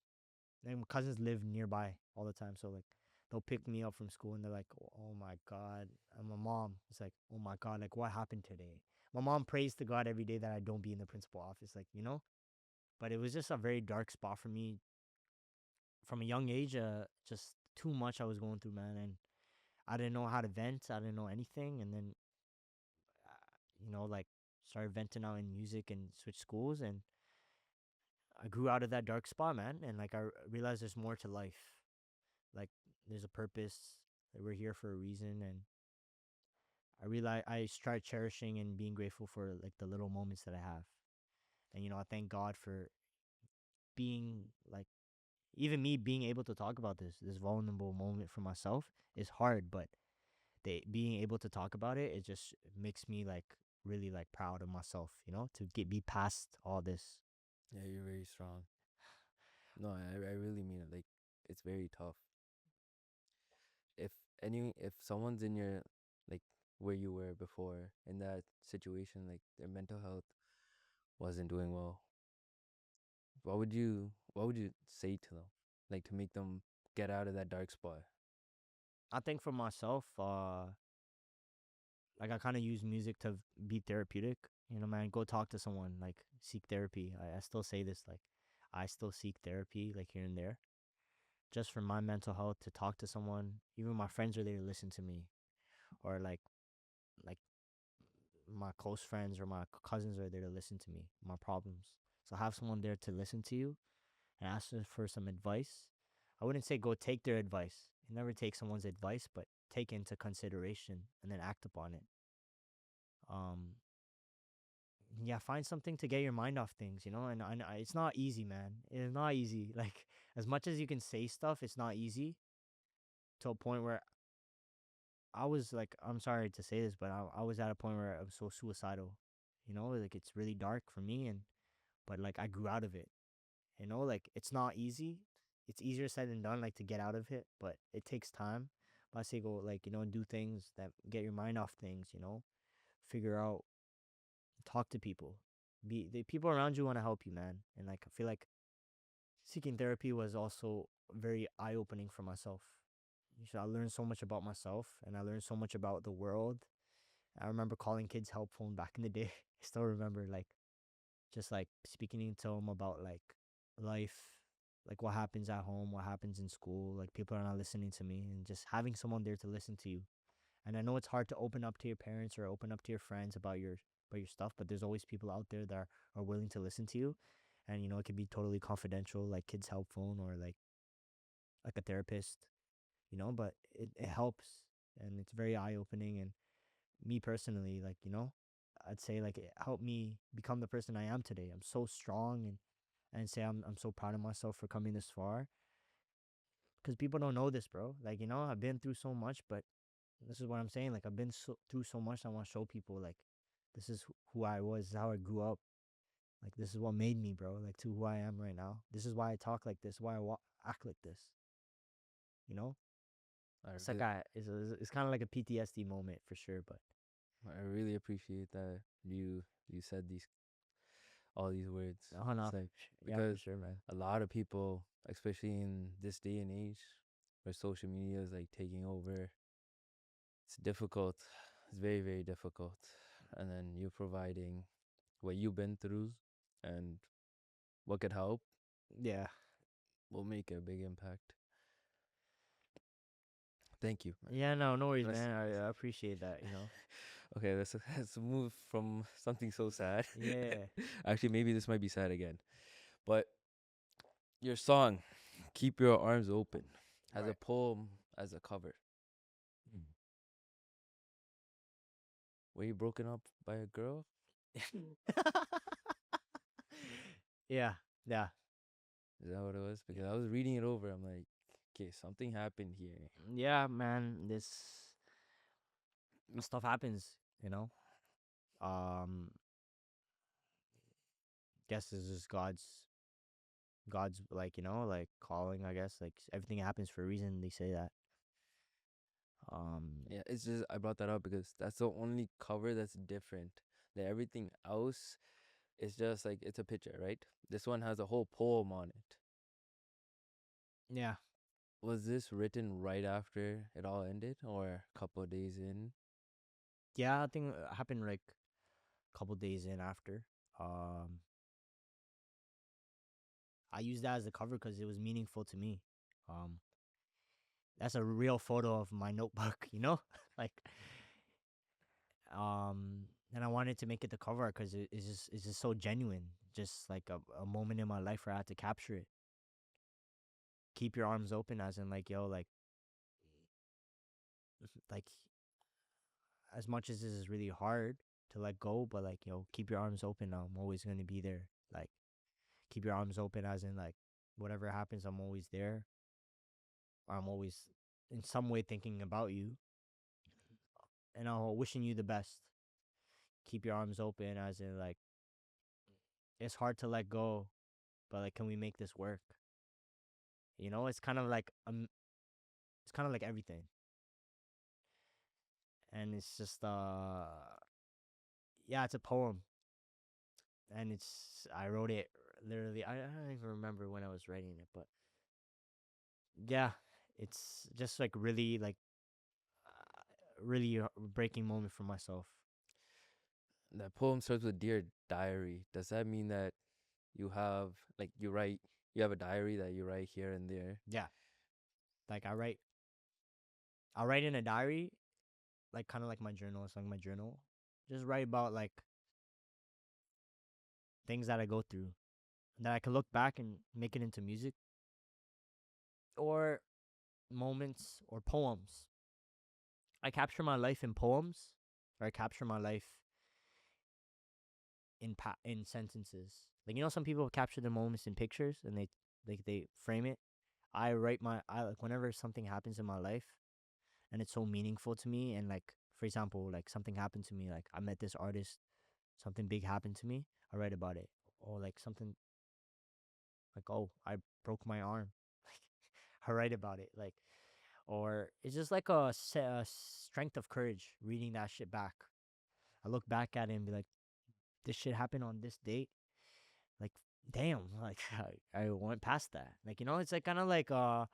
And my cousins live nearby all the time. So, like, they'll pick me up from school, and they're like, oh my God. And my mom is like, oh my God, like, what happened today? My mom prays to God every day that I don't be in the principal office, like. But it was just a very dark spot for me from a young age. Just too much I was going through, man. And I didn't know how to vent. I didn't know anything. And then, like, started venting out in music and switched schools, and I grew out of that dark spot, man. And like realized there's more to life. Like there's a purpose. That we're here for a reason, and I realize I start cherishing and being grateful for like the little moments that I have. And I thank God for being like, even me being able to talk about this vulnerable moment for myself is hard, but they being able to talk about it, it just makes me like really like proud of myself, to be past all this. Yeah, you're very strong. No, I really mean it. Like, it's very tough. If if someone's in your, like, where you were before in that situation, like their mental health wasn't doing well, what would you say to them, like, to make them get out of that dark spot? I think for myself, like I kind of use music to be therapeutic. Man, go talk to someone, like seek therapy. I still say this, like I still seek therapy, like here and there, just for my mental health, to talk to someone. Even my friends are there to listen to me, or like my close friends or my cousins are there to listen to me, my problems. So have someone there to listen to you and ask them for some advice. I wouldn't say go take their advice. You never take someone's advice, but take into consideration and then act upon it. Um, yeah, find something to get your mind off things, and it's not easy, man. It's not easy. Like, as much as you can say stuff, it's not easy, to a point where I was like, I'm sorry to say this, but I was at a point where I was so suicidal. Like it's really dark for me, but like I grew out of it. Like it's not easy. It's easier said than done, like to get out of it, but it takes time. But I say go, like, do things that get your mind off things, figure out, talk to people. The people around you want to help you, man. And like I feel like seeking therapy was also very eye opening for myself. I learned so much about myself, and I learned so much about the world. I remember calling kids help phone back in the day. I still remember, like, just like speaking to them about like life, like what happens at home, what happens in school. Like people are not listening to me, and just having someone there to listen to you. And I know it's hard to open up to your parents or open up to your friends about your stuff, but there's always people out there that are willing to listen to you. And it can be totally confidential, like kids help phone, or like a therapist, but it helps, and it's very eye opening. And me personally, like, I'd say like it helped me become the person I am today. I'm so strong, and say I'm so proud of myself for coming this far, because people don't know this, bro. Like, I've been through so much, but this is what I'm saying. Like, I've been through so much. I want to show people, like, this is who I was, this is how I grew up. Like, this is what made me, bro, like, to who I am right now. This is why I talk like this, why I act like this. You know, I it's like really, it's kind of like a PTSD moment for sure. But I really appreciate that you said all these words. oh no, It's like, yeah, for because sure, man. a lot of people, especially in this day and age where social media is like taking over, it's difficult. It's very, very difficult. And then you providing what you've been through and what could help Yeah, will make a big impact. Thank you, man. yeah, no worries, Let's, man. I appreciate that. okay, let's move from something so sad. Yeah, Actually, maybe this might be sad again. But your song, Keep Your Arms Open, has a right. poem as a cover. Were you broken up by a girl? Yeah, yeah, Is that what it was? Because I was reading it over. I'm like, okay, something happened here. yeah, man. This stuff happens, you know. Um, guess this is God's like, like calling. I guess like everything happens for a reason. They say that. Um, Yeah, it's just I brought that up because that's the only cover that's different. That everything else is just like it's a picture, right? This one has a whole poem on it. yeah, Was this written right after it all ended or a couple of days in? yeah. I think it happened like a couple days in after. Um, I used that as a cover because it was meaningful to me. Um, that's a real photo of my notebook, like, and I wanted to make it the cover because it's just so genuine. Just like a moment in my life where I had to capture it. Keep your arms open, as in like yo, like as much as this is really hard to let go, but like yo, keep your arms open. I'm always gonna be there. Like keep your arms open, as in like whatever happens, I'm always there. I'm always in some way thinking about you, and I'm wishing you the best. Keep your arms open, as in like it's hard to let go, but like can we make this work? You know, it's kind of like everything, and it's just yeah, it's a poem, and I wrote it literally. I don't even remember when I was writing it, but yeah, it's just like really like really a breaking moment for myself. That poem starts with "Dear Diary." Does that mean that you have like you have a diary that you write here and there? Yeah, like I write in a diary, like kind of like my journal. It's like my journal. Just write about like things that I go through that I can look back and make it into music or moments or poems. I capture my life in poems, or I capture my life in sentences. Like some people capture their moments in pictures and they frame it. I like whenever something happens in my life and it's so meaningful to me, and like for example, like something happened to me, like I met this artist, something big happened to me, I write about it. Or like something like, oh, I broke my arm. I write about it. Like, or it's just like a strength of courage reading that shit back. I look back at it and be like, this shit happened on this date. Like, damn, like I went past that. Like, it's like kind of like a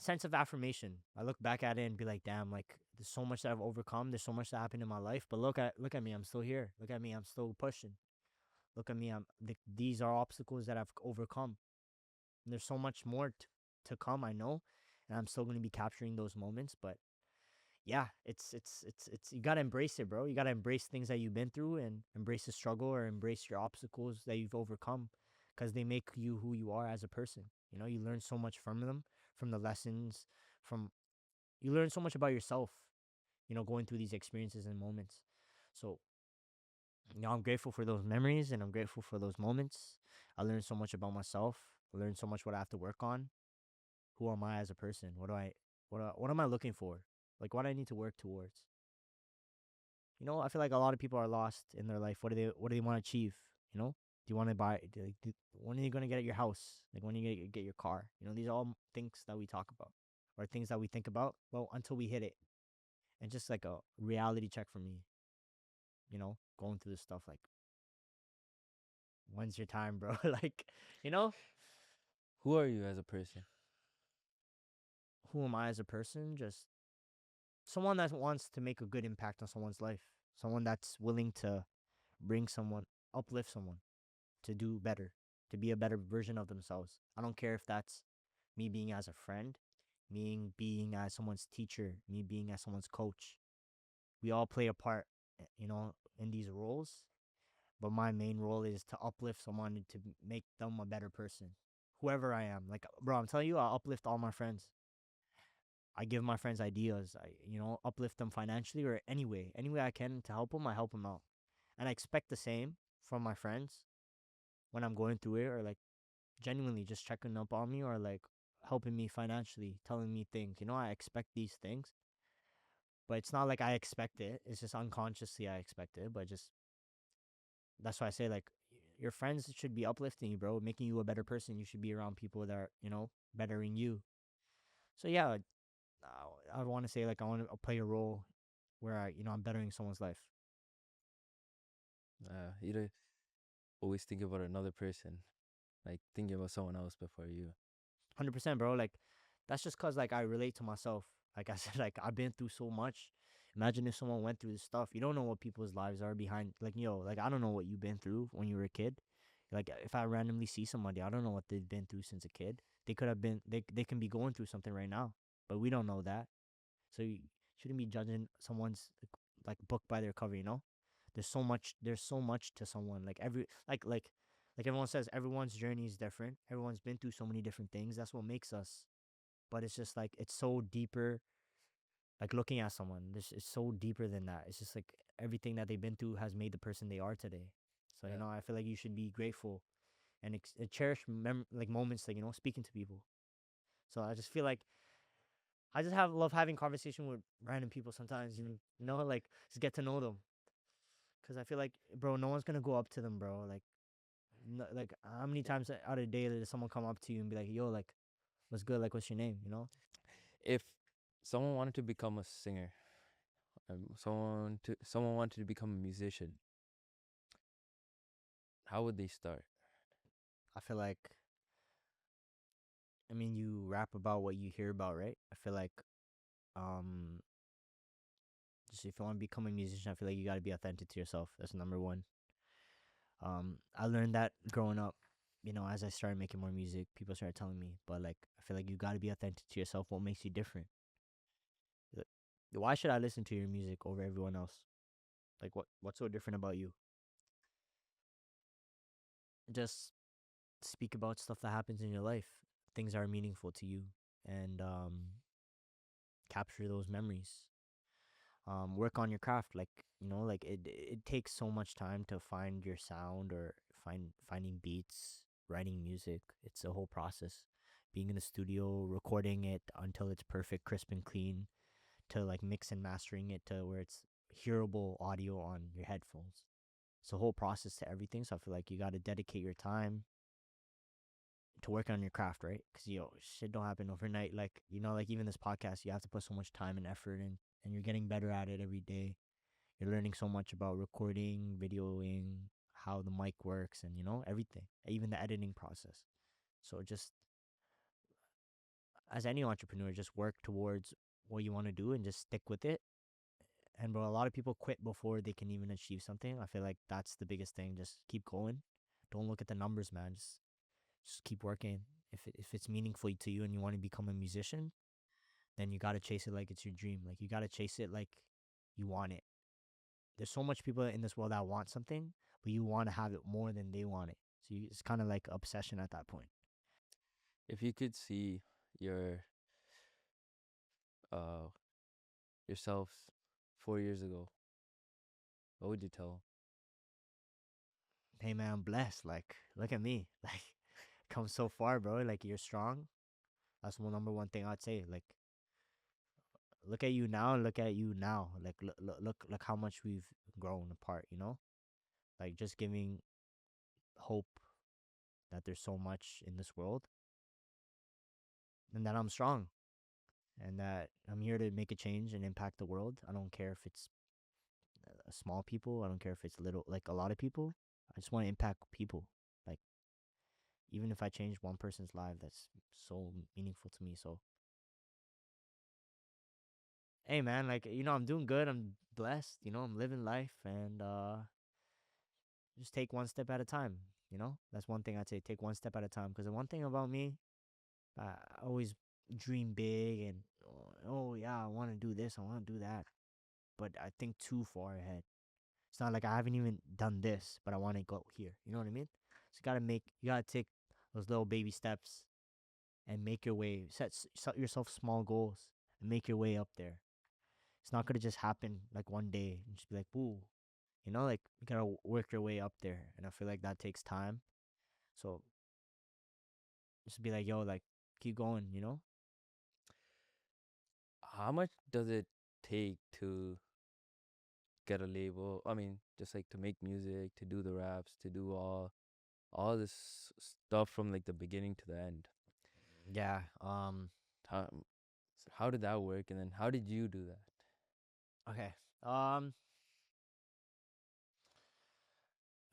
sense of affirmation. I look back at it and be like, damn, like there's so much that I've overcome. There's so much that happened in my life, but look at me. I'm still here. Look at me. I'm still pushing. Look at me. These are obstacles that I've overcome. And there's so much more to come. I know, and I'm still gonna be capturing those moments. But yeah, it's you gotta embrace it, bro. You gotta embrace things that you've been through and embrace the struggle or embrace your obstacles that you've overcome, because they make you who you are as a person. You learn so much from them, from the lessons, from you learn so much about yourself. Going through these experiences and moments. So I'm grateful for those memories and I'm grateful for those moments. I learned so much about myself. I learned so much what I have to work on. Who am I as a person? What am I looking for? Like what I need to work towards. I feel like a lot of people are lost in their life. What do they want to achieve? Do you want to buy? When are you gonna get your house? Like when are you gonna get your car? These are all things that we talk about or things that we think about. Well, until we hit it, and just like a reality check for me. Going through this stuff like, when's your time, bro? Like, you know, Who are you as a person? who am I as a person? Just someone that wants to make a good impact on someone's life. Someone that's willing to uplift someone to do better, to be a better version of themselves. I don't care if that's me being as a friend, me being as someone's teacher, me being as someone's coach. We all play a part, in these roles. But my main role is to uplift someone and to make them a better person. Whoever I am. Like, bro, I'm telling you, I uplift all my friends. I give my friends ideas. I uplift them financially or any way I can to help them, I help them out. And I expect the same from my friends when I'm going through it, or like genuinely just checking up on me, or like helping me financially, telling me things. I expect these things, but it's not like I expect it. It's just unconsciously I expect it, but just that's why I say like your friends should be uplifting you, bro, making you a better person. You should be around people that are, bettering you. So yeah, I want to say like I want to play a role where I'm bettering someone's life. You don't always think about another person, like thinking about someone else before you. 100%, bro. Like that's just cause like I relate to myself. Like I said, like I've been through so much. Imagine if someone went through this stuff. You don't know what people's lives are behind. Like like I don't know what you've been through when you were a kid. Like if I randomly see somebody, I don't know what they've been through since a kid. They could have been. They can be going through something right now, but we don't know that. So you shouldn't be judging someone's like book by their cover, you know? There's so much to someone. Like everyone says, everyone's journey is different. Everyone's been through so many different things. That's what makes us. But it's just like it's so deeper. Like looking at someone, this is so deeper than that. It's just like everything that they've been through has made the person they are today. So Yeah. I feel like you should be grateful and cherish like moments, like speaking to people. So I just feel like I just have love having conversation with random people sometimes. Like just get to know them. Cause I feel like, bro, no one's gonna go up to them, bro. Like, no, like how many times out of the day does someone come up to you and be like, "Yo, like, what's good? Like, what's your name?" You know? If someone wanted to become a singer, someone wanted to become a musician, how would they start? I feel like, I mean, you rap about what you hear about, right? I feel like, um, just if you want to become a musician, I feel like you got to be authentic to yourself. That's number one. I learned that growing up. As I started making more music, people started telling me, but like, I feel like you got to be authentic to yourself. What makes you different? Like, why should I listen to your music over everyone else? Like, what's so different about you? Just speak about stuff that happens in your life, things that are meaningful to you, and capture those memories. Work on your craft, like like it takes so much time to find your sound or finding beats, writing music. It's a whole process. Being in the studio, recording it until it's perfect, crisp and clean, to like mix and mastering it to where it's hearable audio on your headphones. It's a whole process to everything. So I feel like you got to dedicate your time to work on your craft, right? Because shit don't happen overnight. Like like even this podcast, you have to put so much time and effort in, and you're getting better at it every day. You're learning so much about recording, videoing, how the mic works, and everything, even the editing process. So just as any entrepreneur, just work towards what you want to do and just stick with it. And bro, a lot of people quit before they can even achieve something. I feel like that's the biggest thing. Just keep going. Don't look at the numbers, man. Just keep working. If it's meaningful to you and you want to become a musician, then you gotta chase it like it's your dream. Like you gotta chase it like you want it. There's so much people in this world that want something, but you want to have it more than they want it. So it's kind of like obsession at that point. If you could see your uh yourself 4 years ago, what would you tell? Hey man, I'm blessed. Like, look at me. Like, come so far, bro. Like, you're strong. That's one number one thing I'd say. Like, look at you now. Look at you now. Like, look how much we've grown apart. Like just giving hope that there's so much in this world, and that I'm strong, and that I'm here to make a change and impact the world. I don't care if it's small people. I don't care if it's little, like a lot of people. I just want to impact people. Like, even if I change one person's life, that's so meaningful to me. So, hey, man, like, I'm doing good. I'm blessed. I'm living life, and just take one step at a time. That's one thing I'd say. Take one step at a time. Because the one thing about me, I always dream big and, oh, yeah, I want to do this. I want to do that. But I think too far ahead. It's not like I haven't even done this, but I want to go here. You know what I mean? So you gotta take those little baby steps and make your way. Set yourself small goals and make your way up there. It's not gonna just happen like one day and just be like, "Boo." Like you gotta work your way up there, and I feel like that takes time. So just be like, "Yo, like keep going." How much does it take to get a label? I mean, just like to make music, to do the raps, to do all this stuff from like the beginning to the end. Yeah. How, how did that work? And then how did you do that? Okay. I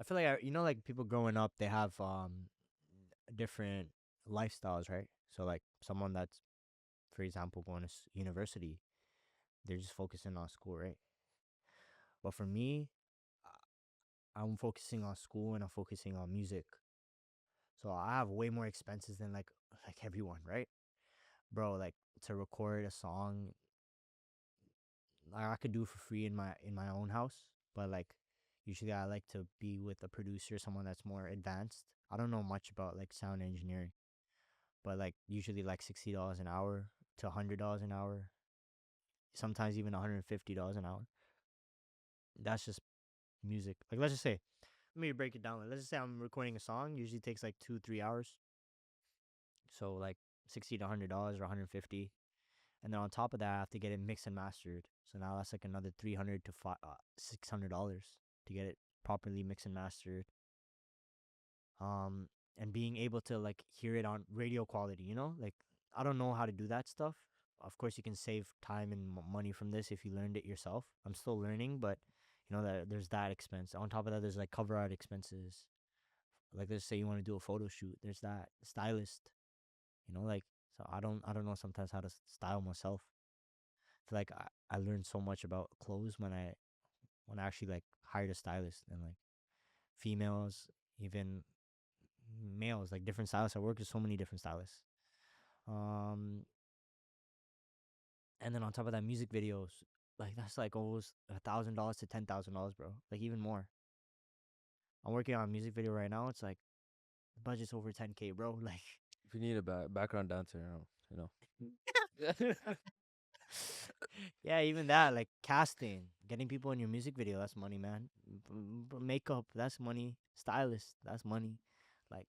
feel like like people growing up, they have different lifestyles, right? So like someone that's, for example, going to university, they're just focusing on school, right? But for me, I'm focusing on school and I'm focusing on music. So I have way more expenses than like everyone, right? Bro, like to record a song, I could do for free in my own house, but like usually I like to be with a producer, someone that's more advanced. I don't know much about like sound engineering, but like usually like $60 an hour to $100 an hour, sometimes even $150 an hour. That's just music. Like let's just say, let me break it down. Like, let's just say I'm recording a song. Usually takes like 2-3 hours. So like $60 to $100 or 150, and then on top of that, I have to get it mixed and mastered. So now that's like another $300 to $600 to get it properly mixed and mastered. Um, and being able to like hear it on radio quality, like I don't know how to do that stuff. Of course, you can save time and money from this if you learned it yourself. I'm still learning, but that there's that expense. On top of that, there's like cover art expenses. Like let's say you want to do a photo shoot, there's that stylist. Like so I don't know sometimes how to style myself. I feel like I learned so much about clothes when I actually like hired a stylist, and like females, even males, like different stylists. I work with so many different stylists. Um, and then on top of that, music videos, like that's like almost $1,000 to $10,000, bro. Like even more. I'm working on a music video right now. It's like the budget's over 10K, bro. Like If you need a background dancer, you know. yeah, even that, like casting, getting people in your music video, that's money, man. Makeup, that's money. Stylist, that's money. Like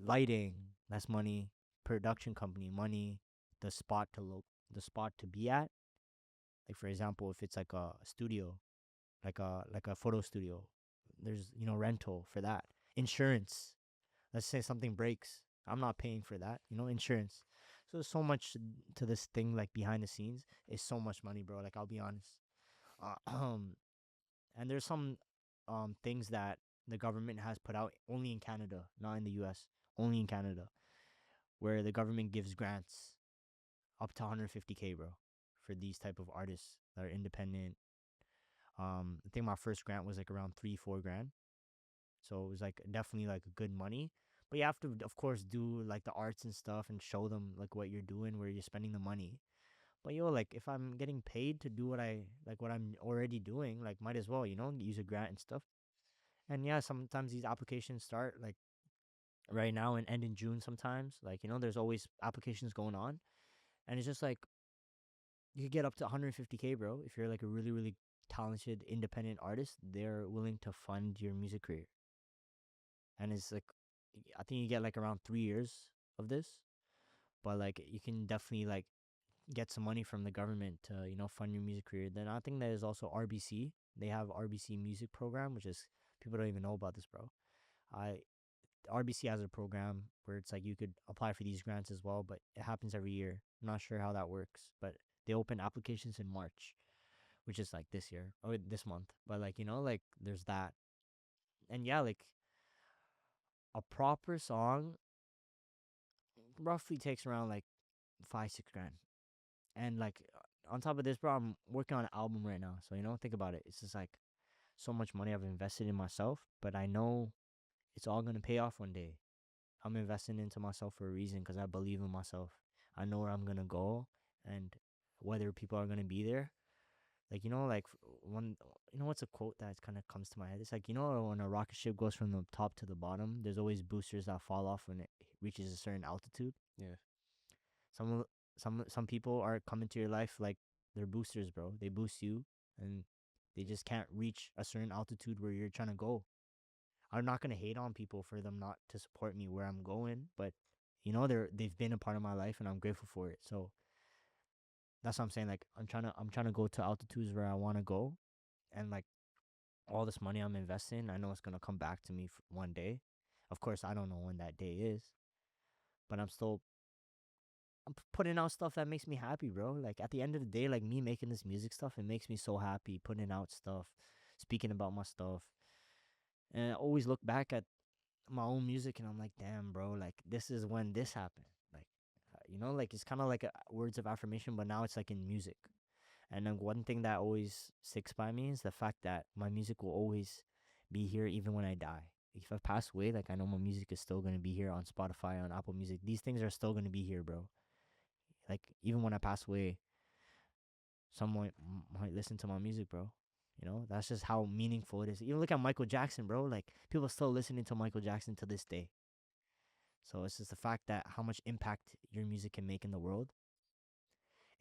lighting, that's money. Production company, money. The spot to the spot to be at. Like for example, if it's like a studio, like a photo studio, there's rental for that. Insurance. Let's say something breaks, I'm not paying for that. Insurance. So there's so much to this thing, like behind the scenes. It's so much money, bro. Like I'll be honest. And there's some things that the government has put out only in Canada, not in the U.S. Only in Canada, where the government gives grants up to 150K, bro, for these type of artists that are independent. I think my first grant was like around 3-4 grand, so it was like definitely like good money. But you have to, of course, do like the arts and stuff and show them like what you're doing, where you're spending the money. But like if I'm getting paid to do what I'm already doing, like might as well, use a grant and stuff. And yeah, sometimes these applications start like right now and end in June sometimes. Like, there's always applications going on. And it's just like you could get up to 150K, bro. If you're like a really, really talented independent artist, they're willing to fund your music career. And it's like, I think you get like around 3 years of this, but like you can definitely like get some money from the government to fund your music career. Then I think there's also RBC. They have RBC music program, which is, people don't even know about this, bro. I RBC has a program where it's like you could apply for these grants as well, but it happens every year. I'm not sure how that works, but they open applications in March, which is like this year or this month. But like like there's that. And yeah, like a proper song roughly takes around like 5-6 grand. And like on top of this, bro, I'm working on an album right now. So think about it. It's just like so much money I've invested in myself, but I know it's all gonna pay off one day. I'm investing into myself for a reason, because I believe in myself. I know where I'm gonna go, and whether people are gonna be there. Like like one, what's a quote that kind of comes to my head? It's like when a rocket ship goes from the top to the bottom, there's always boosters that fall off when it reaches a certain altitude. Yeah. Some some people are coming to your life like they're boosters, bro. They boost you, and they just can't reach a certain altitude where you're trying to go. I'm not gonna hate on people for them not to support me where I'm going, but they've been a part of my life, and I'm grateful for it. So that's what I'm saying. Like I'm trying to go to altitudes where I want to go, and like all this money I'm investing, I know it's gonna come back to me one day. Of course, I don't know when that day is, but I'm putting out stuff that makes me happy, bro. Like at the end of the day, like me making this music stuff, it makes me so happy putting out stuff, speaking about my stuff. And I always look back at my own music and I'm like, damn, bro, like this is when this happened. Like, like it's kind of like words of affirmation, but now it's like in music. And then one thing that always sticks by me is the fact that my music will always be here even when I die. If I pass away, like I know my music is still gonna be here on Spotify, on Apple Music. These things are still gonna be here, bro. Like even when I pass away, someone might listen to my music, bro. You know, that's just how meaningful it is. You look at Michael Jackson, bro. Like people still listening to Michael Jackson to this day. So it's just the fact that how much impact your music can make in the world.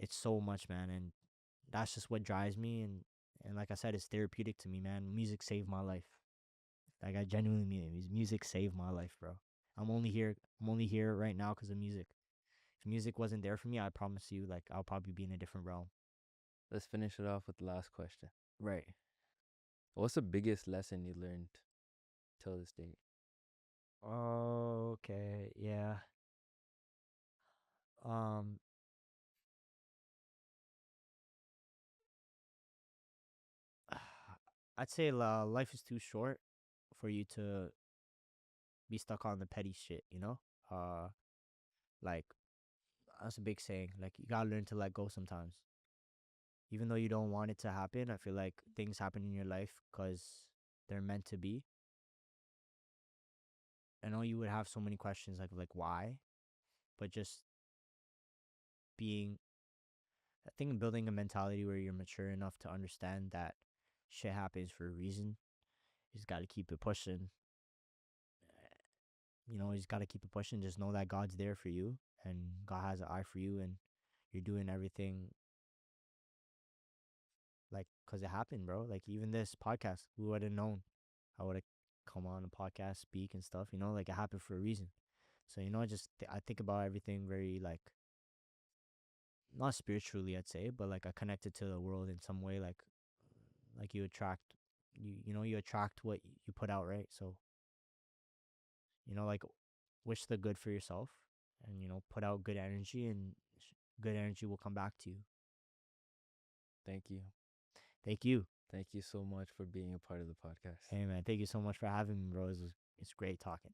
It's so much, man, and that's just what drives me. And like I said, it's therapeutic to me, man. Music saved my life. Like I genuinely mean it. Music saved my life, bro. I'm only here. I'm only here right now because of music. If music wasn't there for me, I promise you, like I'll probably be in a different realm. Let's finish it off with the last question. Right. What's the biggest lesson you learned till this date? Okay. Yeah. Um. I'd say life is too short for you to be stuck on the petty shit. You know. Like that's a big saying. Like you gotta learn to let go sometimes. Even though you don't want it to happen, I feel like things happen in your life because they're meant to be. I know you would have so many questions like why, but just being, I think building a mentality where you're mature enough to understand that shit happens for a reason. You just got to keep it pushing. You know, you just got to keep it pushing. Just know that God's there for you and God has an eye for you and you're doing everything like because it happened, bro. Like even this podcast, who would have known I would have come on a podcast, speak and stuff, you know, like it happened for a reason. So, you know, I think about everything very like, not spiritually, I'd say, but like I connected to the world in some way, like you attract, you know, you attract what you put out, right? So, you know, like wish the good for yourself and, you know, put out good energy and good energy will come back to you. Thank you. Thank you. Thank you so much for being a part of the podcast. Hey, man. Thank you so much for having me, bro. It's great talking.